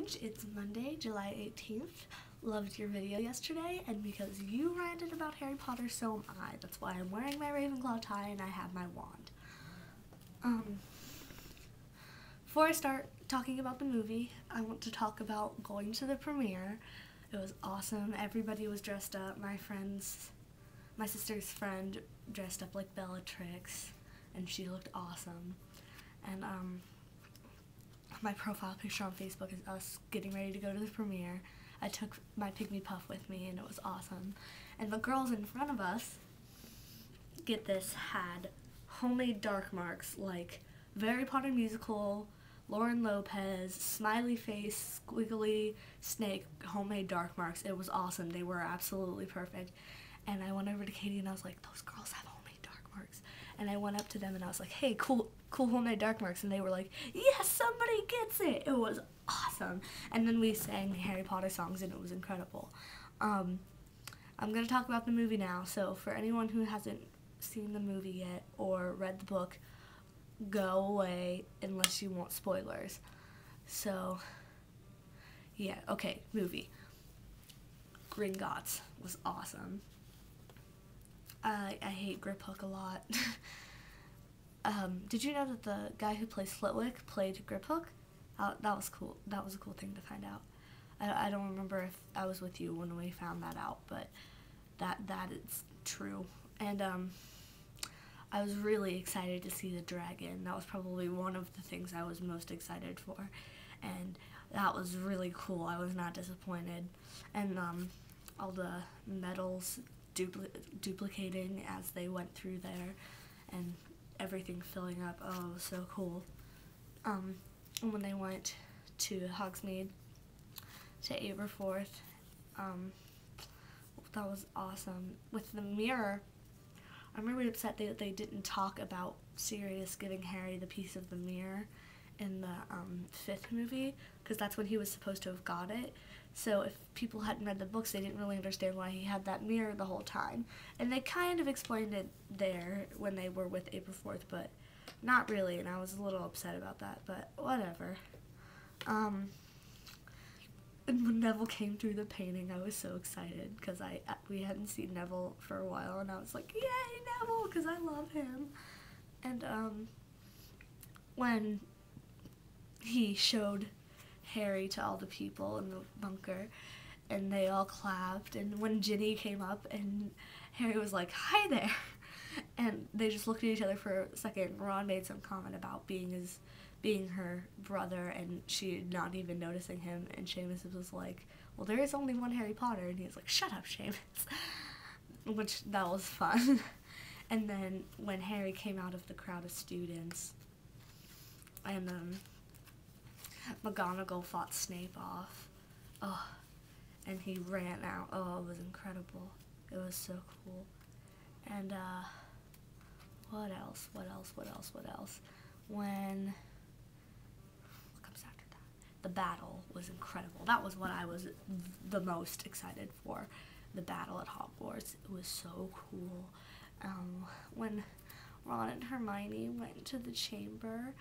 change. It's Monday, July 18th. Loved your video yesterday, and because you ranted about Harry Potter, so am I. That's why I'm wearing my Ravenclaw tie and I have my wand. Before I start talking about the movie, I want to talk about going to the premiere. It was awesome. Everybody was dressed up. My sister's friend dressed up like Bellatrix, and she looked awesome. And my profile picture on Facebook is us getting ready to go to the premiere. I took my Pygmy Puff with me, and it was awesome. And the girls in front of us, get this, had homemade dark marks like Harry Potter musical, Lauren Lopez, smiley face, squiggly snake, homemade dark marks. It was awesome. They were absolutely perfect. And I went over to Katie and I was like, those girls have homemade dark marks. And I went up to them and I was like, hey, cool homemade dark marks. And they were like, yes, somebody gets it. It was awesome. And then we sang Harry Potter songs and it was incredible. I'm going to talk about the movie now. So for anyone who hasn't seen the movie yet or read the book, go away unless you want spoilers. So, yeah, okay, movie. Gringotts was awesome. I hate Grip Hook a lot. Did you know that the guy who plays Flitwick played Grip Hook? That was cool. That was a cool thing to find out. I don't remember if I was with you when we found that out, but that is true. And I was really excited to see the dragon. That was probably one of the things I was most excited for, and that was really cool. I was not disappointed. And all the medals duplicating as they went through there, and everything filling up. Oh, it was so cool. And when they went to Hogsmeade, to Aberforth, that was awesome. With the mirror, I'm really upset that they didn't talk about Sirius giving Harry the piece of the mirror in the 5th movie, because that's when he was supposed to have got it. So if people hadn't read the books, they didn't really understand why he had that mirror the whole time. And they kind of explained it there when they were with Aberforth, but not really, and I was a little upset about that, but whatever. And when Neville came through the painting, I was so excited, because we hadn't seen Neville for a while, and I was like, yay, Neville, because I love him. And when he showed Harry to all the people in the bunker, and they all clapped, and when Ginny came up, and Harry was like, hi there, and they just looked at each other for a second. Ron made some comment about being her brother, and she not even noticing him, and Seamus was like, well, there is only one Harry Potter, and he was like, shut up, Seamus, which, that was fun. And then when Harry came out of the crowd of students, and McGonagall fought Snape off, and he ran out, it was incredible. It was so cool. And what else? What else? When the battle was incredible. That was what I was the most excited for. The battle at Hogwarts. It was so cool. When Ron and Hermione went to the chamber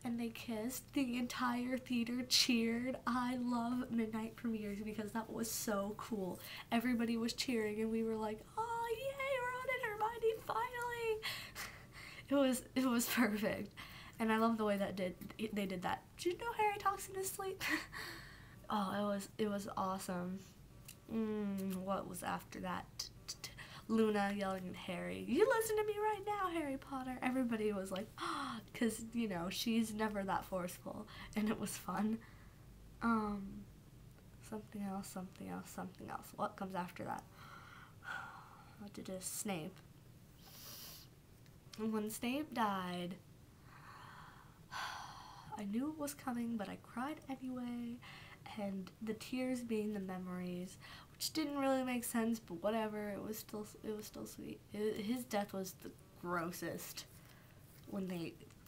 and they kissed, the entire theater cheered. I love midnight premieres because that was so cool. Everybody was cheering and we were like, oh yay, Ron and Hermione finally. It was perfect. And I love the way that they did that. Did you know Harry talks in his sleep? It was awesome. What was after that? Luna yelling at Harry, you listen to me right now, Harry Potter. Everybody was like, because, you know, she's never that forceful. And it was fun. Something else. What comes after that? What did it? Snape. When Snape died, I knew it was coming, but I cried anyway, and the tears being the memories, which didn't really make sense, but whatever, it was still sweet. His death was the grossest when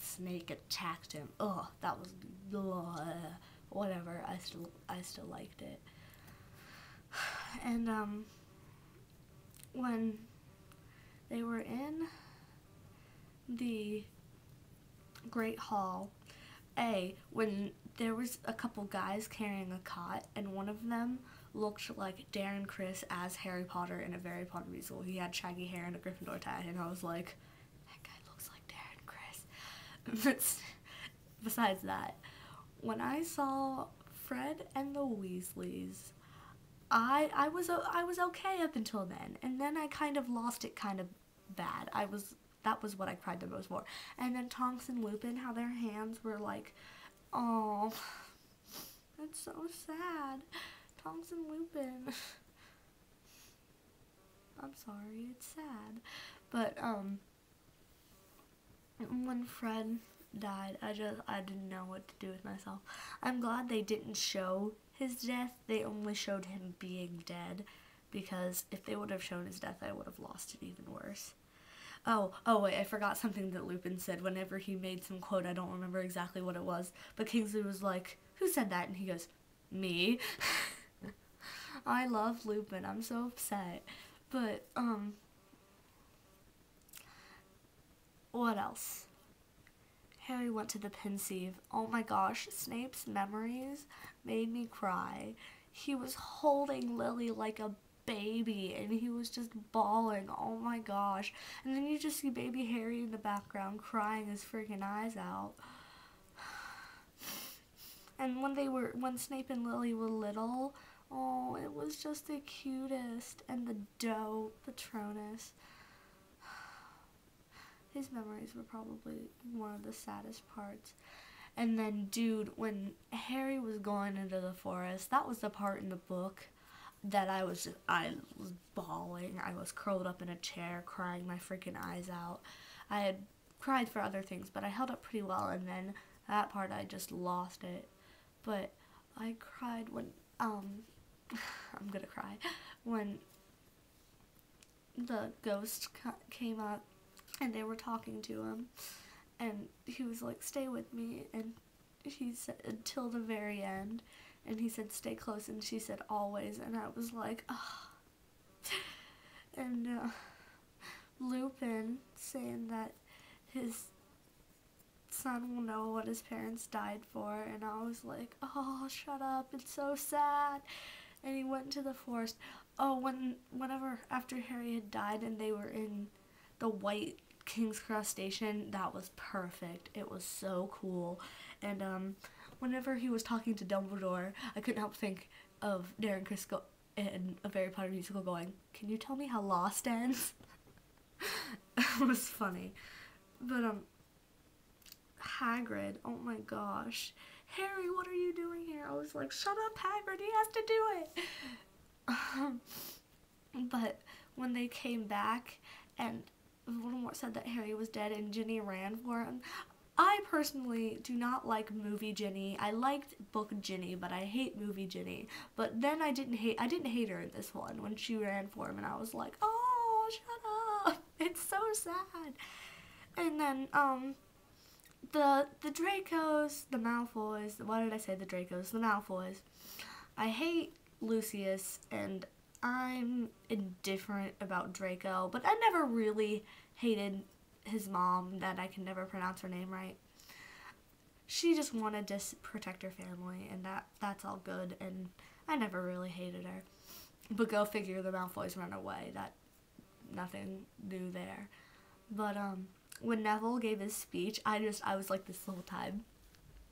Snake attacked him. That was, whatever, I still liked it. And, when they were in the Great Hall, When there was a couple guys carrying a cot, and one of them looked like Darren Criss as Harry Potter in a Harry Potter musical. He had shaggy hair and a Gryffindor tie, and I was like, that guy looks like Darren Criss. Besides that, when I saw Fred and the Weasleys, I was okay up until then, and then I kind of lost it kind of bad. That was what I cried the most for. And then Tonks and Lupin, how their hands were like, oh, that's so sad. Tonks and Lupin. I'm sorry, it's sad. But when Fred died, I didn't know what to do with myself. I'm glad they didn't show his death. They only showed him being dead, because if they would have shown his death, I would have lost it even worse. Oh wait, I forgot something that Lupin said whenever he made some quote. I don't remember exactly what it was, but Kingsley was like, who said that? And he goes, me. I love Lupin. I'm so upset. But, what else? Harry went to the pensieve. Oh my gosh, Snape's memories made me cry. He was holding Lily like a baby, and he was just bawling. Oh my gosh. And then you just see baby Harry in the background crying his freaking eyes out. And when Snape and Lily were little, oh, it was just the cutest. And the doe, Patronus. His memories were probably one of the saddest parts. And then, dude, when Harry was going into the forest, that was the part in the book that I was bawling. I was curled up in a chair, crying my freaking eyes out. I had cried for other things, but I held up pretty well, and then that part I just lost it. But I cried when, I'm gonna cry, when the ghost came up, and they were talking to him, and he was like, stay with me, and he said, until the very end, and he said, stay close, and she said, always, and I was like, ah. And Lupin saying that his son will know what his parents died for, and I was like, oh, shut up, it's so sad. And he went to the forest. Oh, whenever after Harry had died and they were in the White King's Cross Station, that was perfect. It was so cool. And whenever he was talking to Dumbledore, I couldn't help think of Darren Criss in a Harry Potter musical going, can you tell me how Lost ends? It was funny. But Hagrid, oh my gosh. Harry, what are you doing here? I was like, shut up, Hagrid, he has to do it. But when they came back and Voldemort said that Harry was dead and Ginny ran for him, I personally do not like movie Ginny. I liked book Ginny, but I hate movie Ginny. But then I didn't hate her in this one when she ran for him, and I was like, oh, shut up. It's so sad. And then the Dracos, the Malfoys, why did I say the Dracos? The Malfoys. I hate Lucius, and I'm indifferent about Draco, but I never really hated his mom, that I can never pronounce her name right. She just wanted to protect her family, and that's all good, and I never really hated her. But go figure, the Malfoys run away. That nothing new there. But when Neville gave his speech, I was like this the whole time.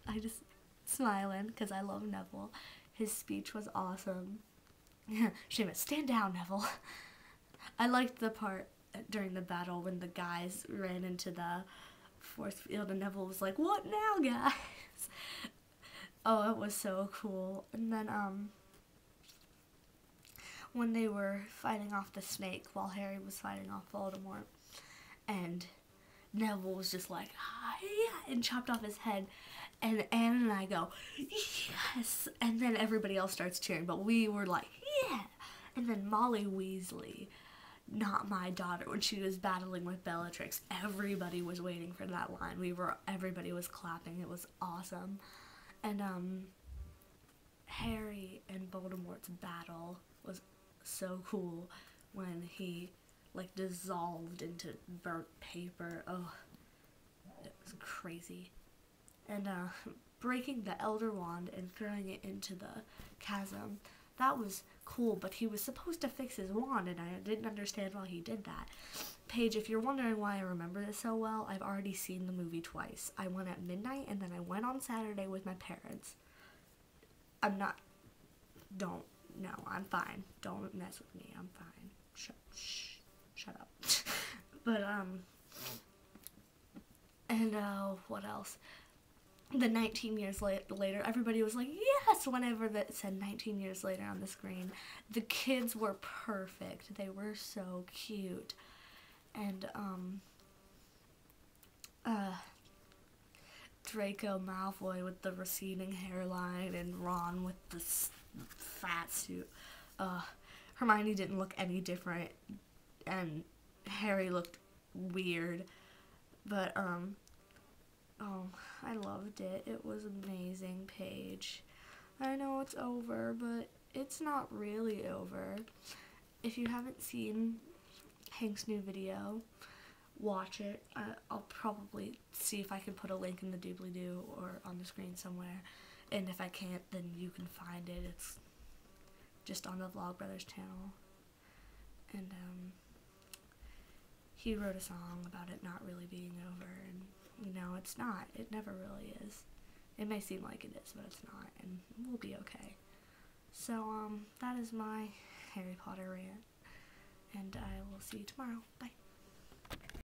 I just smiling because I love Neville. His speech was awesome. Seamus, stand down, Neville. I liked the part during the battle when the guys ran into the force field and Neville was like, what now, guys? Oh, it was so cool. And then when they were fighting off the snake while Harry was fighting off Voldemort, and Neville was just like, yeah, and chopped off his head, and Anne and I go, yes, and then everybody else starts cheering, but we were like, yeah. And then Molly Weasley, not my daughter, when she was battling with Bellatrix, everybody was waiting for that line. Everybody was clapping. It was awesome. And Harry and Voldemort's battle was so cool when he like dissolved into burnt paper. Oh, it was crazy. and breaking the Elder Wand and throwing it into the chasm. That was cool, but he was supposed to fix his wand, and I didn't understand why he did that. Paige, if you're wondering why I remember this so well, I've already seen the movie twice. I went at midnight, and then I went on Saturday with my parents. I'm fine. Don't mess with me. I'm fine. Shut up. But, and, what else? The 19 years later, everybody was like, yes, whenever that said 19 years later on the screen. The kids were perfect. They were so cute. And, Draco Malfoy with the receding hairline and Ron with the fat suit. Hermione didn't look any different, and Harry looked weird. But, oh, I loved it. It was amazing, Paige. I know it's over, but it's not really over. If you haven't seen Hank's new video, watch it. I'll probably see if I can put a link in the doobly-doo or on the screen somewhere. And if I can't, then you can find it. It's just on the Vlogbrothers channel. And, he wrote a song about it not really being over, and you know, it's not. It never really is. It may seem like it is, but it's not, and we'll be okay. So, that is my Harry Potter rant, and I will see you tomorrow. Bye.